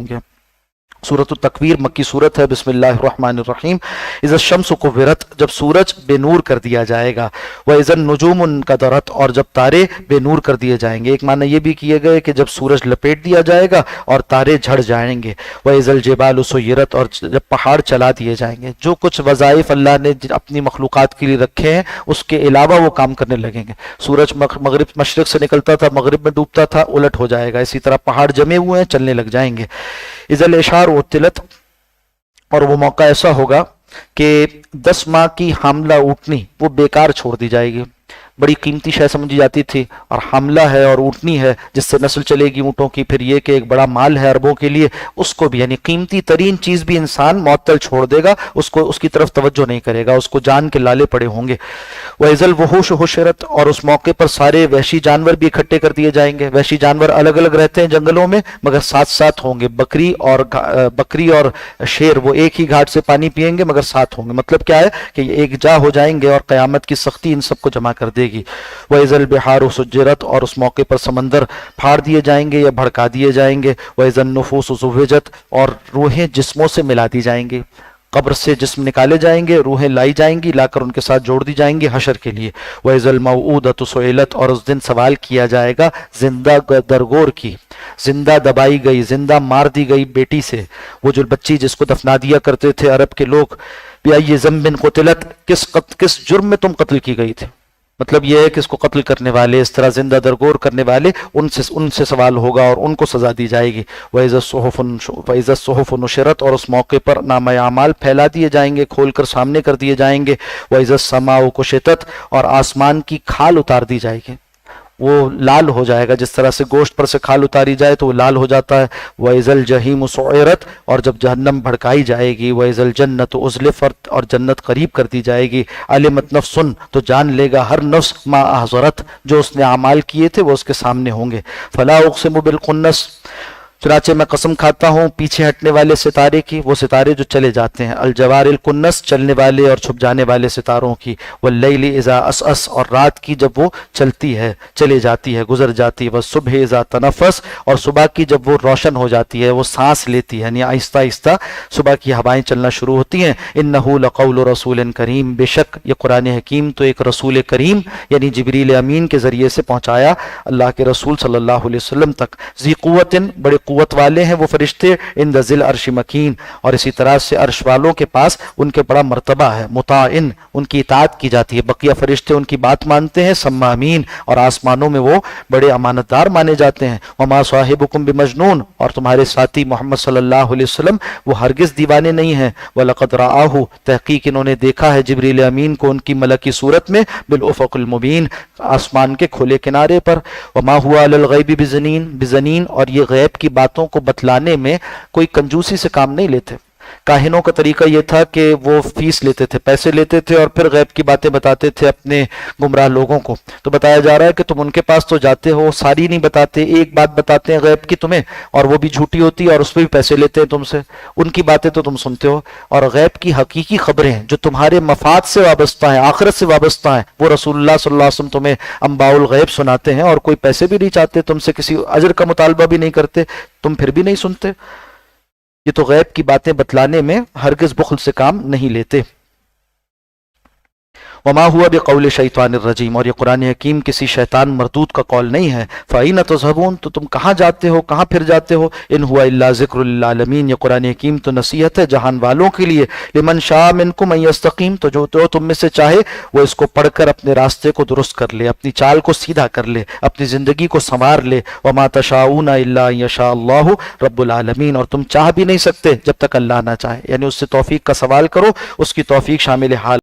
होंगे। सूरत तकवीर मक्की सूरत है। बिस्मिल्लाहिर्रहमानिर्रहीम। इज़ा शम्सु कुव्विरत, जब सूरज बेनूर कर दिया जाएगा। व इज़ा नुजूमु इनकदरत, और जब तारे बेनूर कर दिए जाएंगे। एक माना ये भी किए गए कि जब सूरज लपेट दिया जाएगा और तारे झड़ जाएंगे। व इज़ल जिबालु सुय्यरत, और जब पहाड़ चला दिए जाएंगे। जो कुछ वज़ाइफ अल्लाह ने अपनी मखलूक़ात के लिए रखे हैं उसके अलावा वो काम करने लगेंगे। सूरज मगरिब मशरिक से निकलता था, मगरिब में डूबता था, उलट हो जाएगा। इसी तरह पहाड़ जमे हुए हैं, चलने लग जाएंगे। इज़ल इशार उत्तिलत, और वो मौका ऐसा होगा कि 10 माह की हामला ऊँटनी वो बेकार छोड़ दी जाएगी। बड़ी कीमती शय समझी जाती थी, और हामला है और ऊँटनी है जिससे नस्ल चलेगी ऊँटों की, फिर ये कि एक बड़ा माल है अरबों के लिए, उसको भी यानी कीमती तरीन चीज़ भी इंसान मुअत्तल छोड़ देगा, उसको उसकी तरफ तवज्जो नहीं करेगा, उसको जान के लाले पड़े होंगे। वज़ल वहूश हुशरत, और उस मौके पर सारे वहशी जानवर भी इकट्ठे कर दिए जाएंगे। वहशी जानवर अलग अलग रहते हैं जंगलों में, मगर साथ साथ होंगे। बकरी और शेर वो एक ही घाट से पानी पिएंगे मगर साथ होंगे। मतलब क्या है कि एक जा हो जाएंगे और क़यामत की सख्ती इन सबको जमा कर देगी। वज़ल बिहार सुज्जरत, और उस मौके पर समंदर फाड़ दिए जाएंगे या भड़का दिए जाएंगे। वज़ल नुफूस ज़ुव्विजत, और रूहें जिस्मों से मिला दी जाएंगी। कब्र से जिस्म निकाले जाएंगे, रूहें लाई जाएंगी, लाकर उनके साथ जोड़ दी जाएंगी हशर के लिए। वज़ल मऊऊदतु सुइलत, और उस दिन सवाल किया जाएगा जिंदा दरगोर की, जिंदा दबाई गई, जिंदा मार दी गई बेटी से। वो जो बच्ची जिसको दफना दिया करते थे अरब के लोग, बिअय्यि ज़ंबिन क़ुतिलत, किस जुर्म में तुम कत्ल की गई थी। मतलब यह है कि इसको कत्ल करने वाले, इस तरह जिंदा दरगोर करने वाले, उनसे सवाल होगा और उनको सजा दी जाएगी। वइज़ा सुहुफ़ नुशिरत, और उस मौके पर नामा आमाल फैला दिए जाएंगे, खोलकर सामने कर दिए जाएंगे। वइज़ा समाउ कुशितत, और आसमान की खाल उतार दी जाएगी, वो लाल हो जाएगा। जिस तरह से गोश्त पर से खाल उतारी जाए तो वो लाल हो जाता है। वइज़ल जहीम सुइरत, और जब जहन्नम भड़काई जाएगी। वइज़ल जन्नत उज़लिफ़त, और जन्नत करीब कर दी जाएगी। अलिमत नफ्सुन, तो जान लेगा हर नफ्स मा अहज़रत, जो उसने आमाल किए थे वो उसके सामने होंगे। फला उक़सिमु बिल खुन्नस, चुनाचे मैं कसम खाता हूँ पीछे हटने वाले सितारे की, वो सितारे जो चले जाते हैं। अल जवारिल कुन्नस, चलने वाले और छुप जाने वाले सितारों की। वल्लैलि इज़ा असअस, और रात की जब वो चलती है, चले जाती है, गुजर जाती है। वस्सुबह इज़ा तनफ़स, और सुबह की जब वो रोशन हो जाती है, वो सांस लेती है, यानी आहिस्ता आहिस्ता सुबह की हवाएं चलना शुरू होती हैं। इन्नहु लक़ौलु रसूलिन करीम, बेशक ये कुरान हकीम तो एक रसूल करीम यानी जिब्रील अमीन के ज़रिए से पहुँचाया अल्लाह के रसूल सल्लल्लाहु अलैहि वसल्लम तक। ज़ी क़ुव्वतिन, बड़े कुव्वत वाले हैं वो फरिश्ते। इन ज़िल अर्श मकीन, और इसी तरह से अर्श वालों के पास उनके बड़ा मर्तबा है। मुताइन, उनकी इताअत की जाती है, बकिया फरिश्ते उनकी बात मानते हैं। सम्मा अमीन, और आसमानों में वो बड़े अमानतदार माने जाते हैं। वमा साहिबुकुम बिमजनून, और तुम्हारे साथी मोहम्मद सल्लल्लाहु अलैहि वसल्लम वो हरगिज दीवाने नहीं हैं। वलक़द रआहु, तहकीक इन्होंने देखा है जिब्रील अमीन को उनकी मलकी सूरत में। बिल उफ़क़िल मुबीन, आसमान के खुले किनारे पर। वमा हुआ अलल गैबि बिज़नीन, और ये गैब की बातों को बतलाने में कोई कंजूसी से काम नहीं लेते। काहिनों का तरीका ये था कि वो फीस लेते थे, पैसे लेते थे, और फिर गैब की बातें बताते थे अपने गुमराह लोगों को। तो बताया जा रहा है कि तुम उनके पास तो जाते हो, सारी नहीं बताते, एक बात बताते हैं गैब की तुम्हें, और वो भी झूठी होती है और उस पर भी पैसे लेते हैं तुमसे। उनकी बातें तो तुम सुनते हो, और गैब की हकीकी खबरें जो तुम्हारे मफाद से वाबस्ता हैं, आखिरत से वाबस्ता हैं, वो रसूलुल्लाह सल्लल्लाहु अलैहि वसल्लम तुम्हें अंबाउल गैब सुनाते हैं, और कोई पैसे भी नहीं चाहते तुमसे, किसी अजर का मुतालबा भी नहीं करते, तुम फिर भी नहीं सुनते। ये तो गैब की बातें बतलाने में हरगिज बुख्ल से काम नहीं लेते। वमा हुआ बिक़ौल शैतानिर रजीम, और ये कुरान हकीम किसी शैतान मरदूद का कौल नहीं है। फ़अइना तज़हबून, तो तुम कहाँ जाते हो, कहाँ फिर जाते हो। इन हुआ इल्ला ज़िक्रुल लिल आलमीन, ये कुरान हकीम तो नसीहत है जहान वालों के लिए। लिमन शाअ मिनकुम अन यस्तक़ीम, तो जो तुम में से चाहे वो इसको पढ़कर अपने रास्ते को दुरुस्त कर ले, अपनी चाल को सीधा कर ले, अपनी ज़िंदगी को संवार ले। वमा तशाऊना इल्ला अन यशा अल्लाहु रब्बुल आलमीन, और तुम चाह भी नहीं सकते जब तक अल्लाह ना चाहे, यानी उससे तौफीक का सवाल करो, उसकी तौफीक शामिल हाल